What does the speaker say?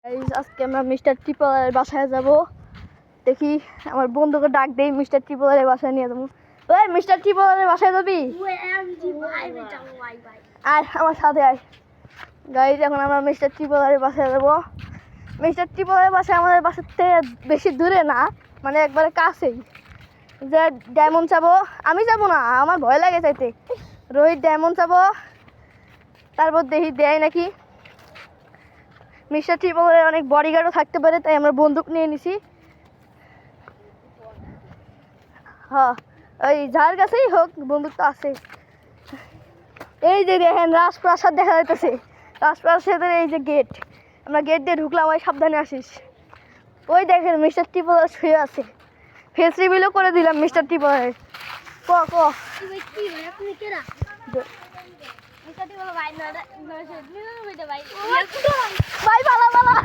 আজকে আমরা মিস্টার ট্রিপলের বাসায় যাব। দেখি আমার বন্ধুকে ডাক দেই, মিস্টার ট্রিপলের বাসায় নিয়ে যাবো। ওই মিস্টার ট্রিপলের বাসায় যাবি? আয় আমার সাথে আয়। গাইজ এখন আমরা মিস্টার ট্রিপলের বাসায় যাব। মিস্টার ট্রিপলের বাসায় আমাদের বাসার থেকে বেশি দূরে না, মানে একবারে কাছেই। যে ডায়মন্ড চাবো, আমি যাবো না, আমার ভয় লাগে চাইতে। রোহিত ডায়মন্ড চাবো, তারপর দেখি দেয় নাকি। মিস্টার ট্রিপলের অনেক বডিগার্ডও থাকতে পারে, তাই আমরা বন্দুক নিয়ে নিছি। হ্যাঁ, ওই যার কাছেই হোক বন্দুক তো আছে। এই যে দেখেন রাজপ্রাসাদ দেখা যাইতেছে, রাজপ্রাসাদের এই যে গেট। আমরা গেট দিয়ে ঢুকলাম, ওই সাবধানে আসিস। ওই দেখেন মিস্টার ট্রিপল শুয়ে আছে, ফেস রিভিলও করে দিলাম মিস্টার ট্রিপলের। ক ক ভাই পালা পালা।